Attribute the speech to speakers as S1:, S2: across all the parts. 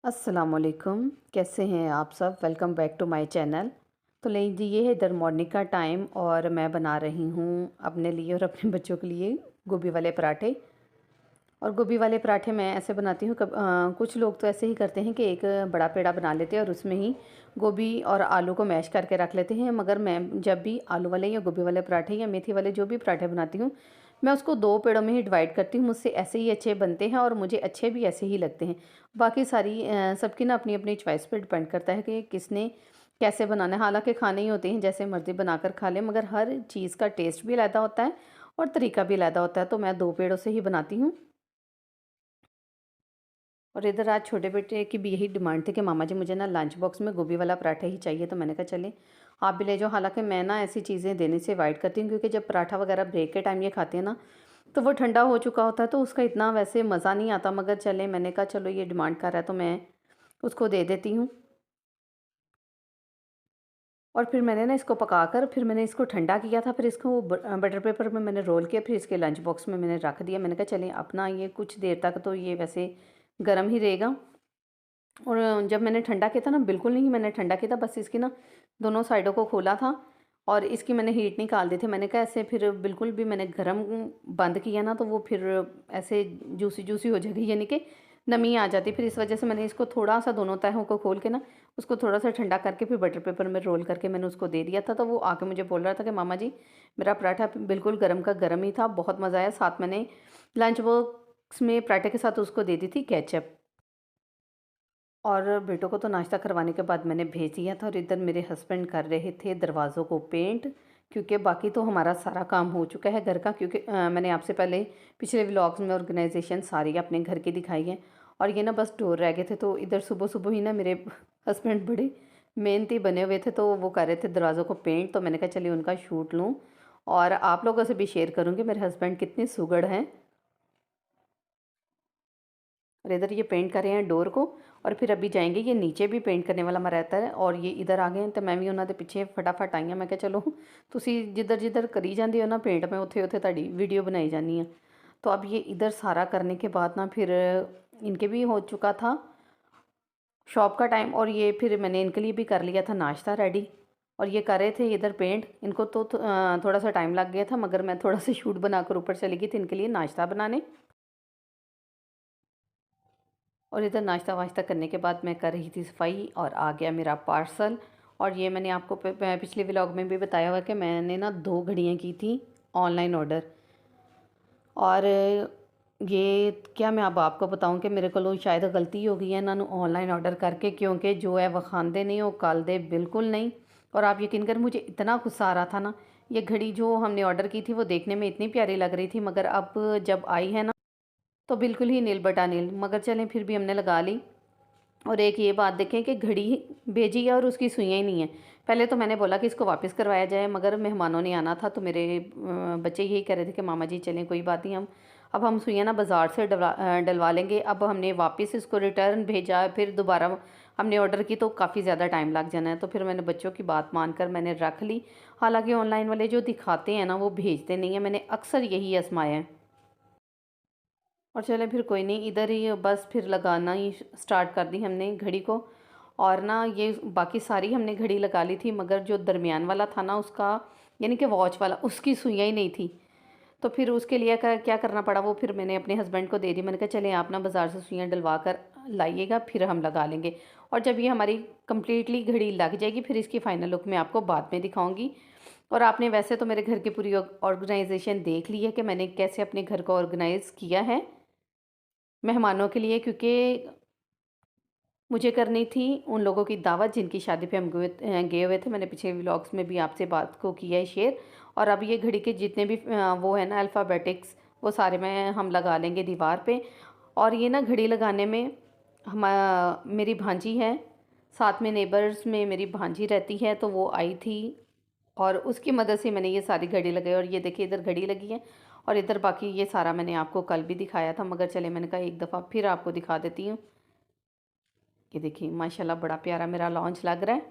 S1: अस्सलामुअलैकुम। कैसे हैं आप सब? Welcome back to my channel. तो लीजिए, ये है इधर मॉर्निंग का टाइम और मैं बना रही हूँ अपने लिए और अपने बच्चों के लिए गोभी वाले पराठे। और गोभी वाले पराठे मैं ऐसे बनाती हूँ कुछ लोग तो ऐसे ही करते हैं कि एक बड़ा पेड़ा बना लेते हैं और उसमें ही गोभी और आलू को मैश करके रख लेते हैं। मगर मैं जब भी आलू वाले या गोभी वाले पराठे या मेथी वाले जो भी पराठे बनाती हूँ, मैं उसको दो पेड़ों में ही डिवाइड करती हूँ। मुझसे ऐसे ही अच्छे बनते हैं और मुझे अच्छे भी ऐसे ही लगते हैं। बाकी सारी सबकी ना अपनी अपनी चॉइस पर डिपेंड करता है कि किसने कैसे बनाना है। हालांकि खाने ही होते हैं, जैसे मर्ज़ी बनाकर खा लें, मगर हर चीज़ का टेस्ट भी अलग होता है और तरीका भी अलग होता है। तो मैं दो पेड़ों से ही बनाती हूँ। और इधर आज छोटे बेटे की भी यही डिमांड थी कि मामा जी मुझे ना लंच बॉक्स में गोभी वाला पराठा ही चाहिए। तो मैंने कहा चलें आप भी ले जाओ। हालांकि मैं ना ऐसी चीज़ें देने से अवॉइड करती हूँ, क्योंकि जब पराठा वगैरह ब्रेक के टाइम ये खाते हैं ना, तो वो ठंडा हो चुका होता है तो उसका इतना वैसे मज़ा नहीं आता। मगर चले, मैंने कहा चलो ये डिमांड कर रहा है तो मैं उसको दे देती हूँ। और फिर मैंने ना इसको पकाकर फिर मैंने इसको ठंडा किया था। फिर इसको बटर पेपर में मैंने रोल किया, फिर इसके लंच बॉक्स में मैंने रख दिया। मैंने कहा चलें अपना ये कुछ देर तक तो ये वैसे गर्म ही रहेगा। और जब मैंने ठंडा किया था ना, बिल्कुल नहीं मैंने ठंडा किया था, बस इसकी ना दोनों साइडों को खोला था और इसकी मैंने हीट निकाल दी थी। मैंने कहा ऐसे फिर बिल्कुल भी मैंने गरम बंद किया ना तो वो फिर ऐसे जूसी जूसी हो जाएगी, यानी कि नमी आ जाती। फिर इस वजह से मैंने इसको थोड़ा सा दोनों तहों को खोल के ना उसको थोड़ा सा ठंडा करके फिर बटर पेपर में रोल करके मैंने उसको दे दिया था। तो वो आके मुझे बोल रहा था कि मामा जी मेरा पराठा बिल्कुल गर्म का गर्म ही था, बहुत मज़ा आया। साथ मैंने लंच बॉक्स में पराठे के साथ उसको दे दी थी केचप। और बेटों को तो नाश्ता करवाने के बाद मैंने भेज दिया था और इधर मेरे हस्बैंड कर रहे थे दरवाज़ों को पेंट, क्योंकि बाकी तो हमारा सारा काम हो चुका है घर का। क्योंकि मैंने आपसे पहले पिछले व्लॉग्स में ऑर्गेनाइजेशन सारी अपने घर की दिखाई है और ये ना बस डोर रह गए थे। तो इधर सुबह सुबह ही ना मेरे हस्बैंड बड़े मेहनती बने हुए थे, तो वो कर रहे थे दरवाज़ों को पेंट। तो मैंने कहा चलिए उनका शूट लूँ और आप लोगों से भी शेयर करूँगी मेरे हस्बैंड कितने सुगड़ हैं। और इधर ये पेंट कर रहे हैं डोर को और फिर अभी जाएंगे, ये नीचे भी पेंट करने वाला मैं रहता है। और ये इधर आ गए हैं तो मैं भी उन्होंने पीछे फटाफट आई हाँ। मैं क्या चलो तुसी जिधर जिधर करी जाती हो ना पेंट, में उत्थे उत्थे ਤੁਹਾਡੀ वीडियो बनाई जानी है। तो अब ये इधर सारा करने के बाद ना फिर इनके भी हो चुका था शॉप का टाइम और ये फिर मैंने इनके लिए भी कर लिया था नाश्ता रेडी। और ये कर रहे थे इधर पेंट। इनको तो थोड़ा सा टाइम लग गया था, मगर मैं थोड़ा सा शूट बनाकर ऊपर चली गई थी इनके लिए नाश्ता बनाने। और इधर नाश्ता वाश्ता करने के बाद मैं कर रही थी सफाई और आ गया मेरा पार्सल। और ये मैंने आपको पिछले व्लॉग में भी बताया हुआ कि मैंने ना दो घड़ियाँ की थी ऑनलाइन ऑर्डर। और ये क्या मैं अब आपको बताऊं कि मेरे को शायद गलती हो गई है इन्होंने ऑनलाइन ऑर्डर करके, क्योंकि जो है वह खांदे नहीं वो कल दे बिल्कुल नहीं। और आप यकीन कर, मुझे इतना गुस्सा आ रहा था ना। ये घड़ी जो हमने ऑर्डर की थी वो देखने में इतनी प्यारी लग रही थी, मगर अब जब आई है ना तो बिल्कुल ही नील बटा नील। मगर चलें फिर भी हमने लगा ली। और एक ये बात देखें कि घड़ी भेजी है और उसकी सुइयाँ ही नहीं है। पहले तो मैंने बोला कि इसको वापस करवाया जाए, मगर मेहमानों ने आना था तो मेरे बच्चे यही कह रहे थे कि मामा जी चलें कोई बात नहीं, हम सुइयाँ ना बाज़ार से डलवा लेंगे। अब हमने वापस इसको रिटर्न भेजा, फिर दोबारा हमने ऑर्डर की तो काफ़ी ज़्यादा टाइम लग जाना है। तो फिर मैंने बच्चों की बात मानकर मैंने रख ली। हालांकि ऑनलाइन वाले जो दिखाते हैं ना वो भेजते नहीं हैं, मैंने अक्सर यही आजमाया है। और चले फिर कोई नहीं, इधर ही बस फिर लगाना ही स्टार्ट कर दी हमने घड़ी को। और ना ये बाकी सारी हमने घड़ी लगा ली थी, मगर जो दरमियान वाला था ना उसका, यानी कि वॉच वाला, उसकी सुइयाँ ही नहीं थी। तो फिर उसके लिए क्या करना पड़ा, वो फिर मैंने अपने हस्बैंड को दे दी। मैंने कहा चले आप ना बाज़ार से सुइयाँ डलवा कर लाइएगा, फिर हम लगा लेंगे। और जब ये हमारी कंप्लीटली घड़ी लग जाएगी फिर इसकी फ़ाइनल लुक मैं आपको बाद में दिखाऊंगी। और आपने वैसे तो मेरे घर की पूरी ऑर्गेनाइजेशन देख ली है कि मैंने कैसे अपने घर को ऑर्गेनाइज़ किया है मेहमानों के लिए, क्योंकि मुझे करनी थी उन लोगों की दावत जिनकी शादी पे हम गए हुए थे। मैंने पिछले व्लॉग्स में भी आपसे बात को किया है शेयर। और अब ये घड़ी के जितने भी वो है ना अल्फ़ाबेटिक्स, वो सारे में हम लगा लेंगे दीवार पे। और ये ना घड़ी लगाने में हम मेरी भांजी है, साथ में नेबर्स में मेरी भांजी रहती है, तो वो आई थी और उसकी मदद से मैंने ये सारी घड़ी लगाई। और ये देखिए इधर घड़ी लगी है और इधर बाकी ये सारा मैंने आपको कल भी दिखाया था, मगर चले मैंने कहा एक दफ़ा फिर आपको दिखा देती हूँ। ये देखिए माशाल्लाह बड़ा प्यारा मेरा लॉन्च लग रहा है।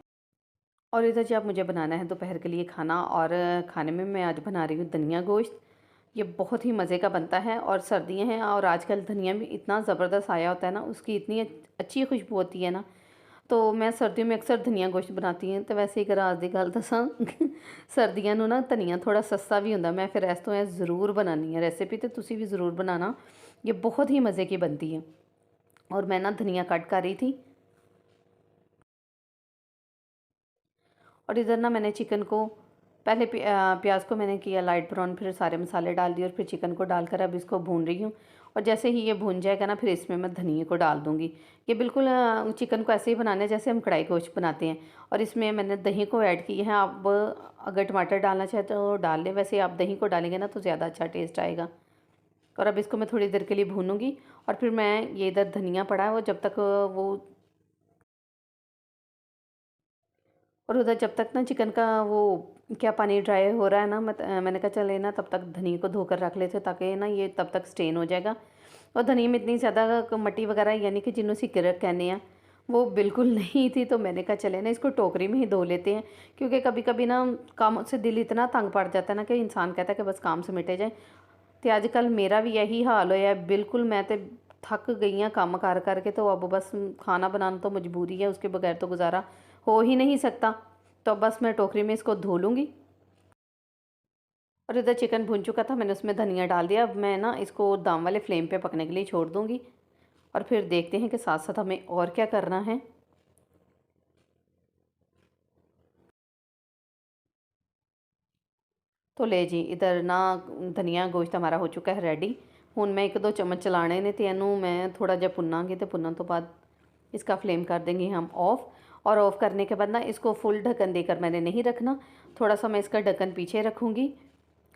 S1: और इधर जी अब मुझे बनाना है दोपहर के लिए खाना, और खाने में मैं आज बना रही हूँ धनिया गोश्त। ये बहुत ही मज़े का बनता है और सर्दियाँ हैं और आजकल धनिया भी इतना ज़बरदस्त आया होता है ना, उसकी इतनी अच्छी खुशबू होती है ना। तो मैं सर्दियों में अक्सर धनिया गोश्त बनाती ਹਾਂ। तो वैसे एक राज ਦੀ ਗੱਲ ਦੱਸਾਂ सर्दियों ਨੂੰ ना धनिया थोड़ा सस्ता भी ਹੁੰਦਾ। मैं फिर इस तो ज़रूर बनानी है रेसिपी, तो तुसी भी ज़रूर बनाना। ये बहुत ही मज़े की बनती है। और मैं ना धनिया कट कर रही थी और इधर ना मैंने चिकन को पहले प्याज को मैंने किया लाइट ब्राउन, फिर सारे मसाले डाल दिए और फिर चिकन को डालकर अब इसको भून रही हूँ। और जैसे ही ये भून जाएगा ना, फिर इसमें मैं धनिया को डाल दूँगी। ये बिल्कुल चिकन को ऐसे ही बनाना है जैसे हम कढ़ाई गोश्त बनाते हैं। और इसमें मैंने दही को ऐड किया है। आप अगर टमाटर डालना चाहे तो डाल लें, वैसे आप दही को डालेंगे ना तो ज़्यादा अच्छा टेस्ट आएगा। और अब इसको मैं थोड़ी देर के लिए भूनूँगी। और फिर मैं ये इधर धनिया पड़ा है वो जब तक वो और उधर जब तक ना चिकन का वो क्या पानी ड्राई हो रहा है ना, मैंने कहा चले ना तब तक धनिया को धोकर रख लेते ताकि ना ये तब तक स्टेन हो जाएगा। और धनिया में इतनी ज़्यादा मट्टी वगैरह यानी कि जिन्हों सिकरक कहने हैं वो बिल्कुल नहीं थी। तो मैंने कहा चले ना इसको टोकरी में ही धो लेते हैं, क्योंकि कभी कभी ना काम से दिल इतना तंग पड़ जाता है ना कि इंसान कहता है कि बस काम से मिटे जाए। तो अजकल मेरा भी यही हाल होया बिल्कुल। मैं तो थक गई हाँ काम कर करके, तो अब बस खाना बनाना तो मजबूरी है, उसके बगैर तो गुजारा हो ही नहीं सकता। तो बस मैं टोकरी में इसको धो लूँगी। और इधर चिकन भुन चुका था, मैंने उसमें धनिया डाल दिया। अब मैं ना इसको दाम वाले फ्लेम पे पकने के लिए छोड़ दूँगी और फिर देखते हैं कि साथ साथ हमें और क्या करना है। तो ले जी इधर ना धनिया गोश्त हमारा हो चुका है रेडी। हुण मैं एक दो चम्मच चलाने ने, तो इनू मैं थोड़ा जहा भुनांगी, तो भुनन तो बाद इसका फ्लेम कर देंगे हम ऑफ़। और ऑफ़ करने के बाद ना इसको फुल ढक्कन देकर मैंने नहीं रखना, थोड़ा सा मैं इसका ढक्कन पीछे रखूँगी।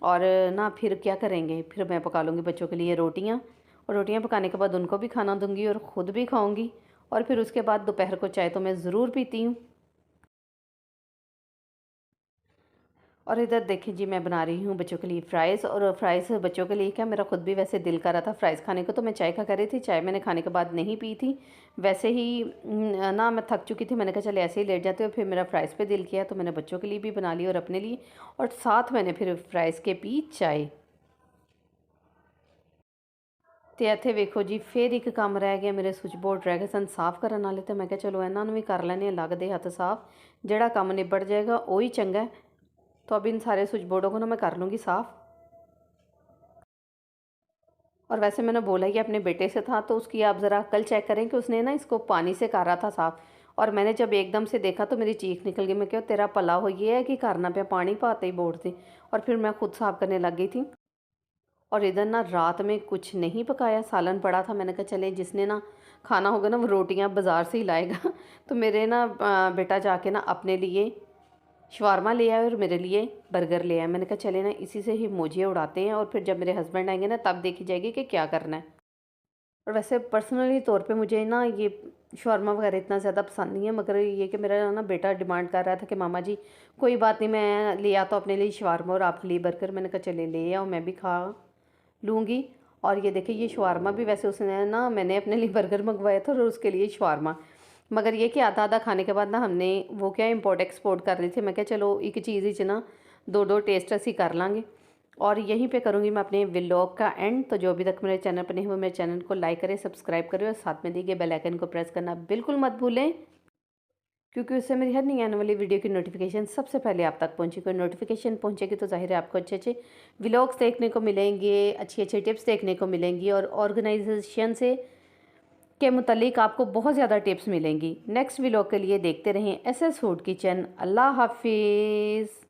S1: और ना फिर क्या करेंगे, फिर मैं पका लूँगी बच्चों के लिए रोटियाँ। और रोटियाँ पकाने के बाद उनको भी खाना दूँगी और ख़ुद भी खाऊँगी। और फिर उसके बाद दोपहर को चाय तो मैं ज़रूर पीती हूँ। और इधर देखिए जी, मैं बना रही हूँ बच्चों के लिए फ़्राइज़। और फ़्राइज़ बच्चों के लिए क्या, मेरा खुद भी वैसे दिल कर रहा था फ़्राइज़ खाने को, तो मैं चाय खा कर रही थी। चाय मैंने खाने के बाद नहीं पी थी, वैसे ही ना मैं थक चुकी थी। मैंने कहा चले ऐसे ही लेट जाते हो, फिर मेरा फ़्राइज़ पे दिल किया तो मैंने बच्चों के लिए भी बना ली और अपने लिए। और साथ मैंने फिर फ़्राइज़ के पी चाय। तो इत्थे वेखो जी, फिर एक काम रह गया, मेरे स्विच बोर्ड रह गए सन साफ़ करने वाले। तो मैं क्या चलो इन्हों भी कर लैने अलग दे हत्थ साफ़, जोड़ा काम निबड़ जाएगा वो ही चंगा है। तो अब इन सारे स्विच बोर्डों को ना मैं कर लूँगी साफ़। और वैसे मैंने बोला ही अपने बेटे से था, तो उसकी आप ज़रा कल चेक करें कि उसने ना इसको पानी से करा था साफ़। और मैंने जब एकदम से देखा तो मेरी चीख निकल गई। मैं क्या तेरा भला हो ये है कि करना पे पानी पाते ही बोर्ड से। और फिर मैं खुद साफ़ करने लग गई थी। और इधर ना रात में कुछ नहीं पकाया, सालन पड़ा था। मैंने कहा चले जिसने ना खाना होगा ना वो रोटियां बाज़ार से ही लाएगा। तो मेरे ना बेटा जाके ना अपने लिए शवारमा ले आया और मेरे लिए बर्गर ले आया। मैंने कहा चले ना इसी से ही मौजियाँ उड़ाते हैं, और फिर जब मेरे हस्बैंड आएंगे ना तब देखी जाएगी कि क्या करना है। और वैसे पर्सनली तौर पे मुझे ना ये शवारमा वगैरह इतना ज़्यादा पसंद नहीं है, मगर ये कि मेरा ना बेटा डिमांड कर रहा था कि मामा जी कोई बात नहीं, मैं ले आता अपने लिए शवारमा और आपके लिए बर्गर। मैंने कहा चले ले आओ, मैं भी खा लूँगी। और ये देखिए ये शवारमा भी वैसे उसने ना, मैंने अपने लिए बर्गर मंगवाया था और उसके लिए शवारमा। मगर ये कि आधा आधा खाने के बाद ना हमने वो क्या इम्पोर्ट एक्सपोर्ट कर रही थी। मैं क्या चलो एक चीज़ ही ना दो दो टेस्ट असी कर लाँगे। और यहीं पे करूँगी मैं अपने व्लॉग का एंड। तो जो अभी तक मेरे चैनल पर नहीं हुए, मेरे चैनल को लाइक करें, सब्सक्राइब करें और साथ में दिए गए बेल आइकन को प्रेस करना बिल्कुल मत भूलें, क्योंकि उससे मेरी हर नई आने वाली वीडियो की नोटिफिकेशन सबसे पहले आप तक पहुंचे। कोई नोटिफिकेशन पहुंचेगी तो जाहिर है आपको अच्छे अच्छे व्लॉग्स देखने को मिलेंगे, अच्छी अच्छी टिप्स देखने को मिलेंगी और ऑर्गेनाइजेशन से के मुतालिक आपको बहुत ज़्यादा टिप्स मिलेंगी। नेक्स्ट व्लॉग के लिए देखते रहें एसएस फूड किचन। अल्लाह हाफिज़।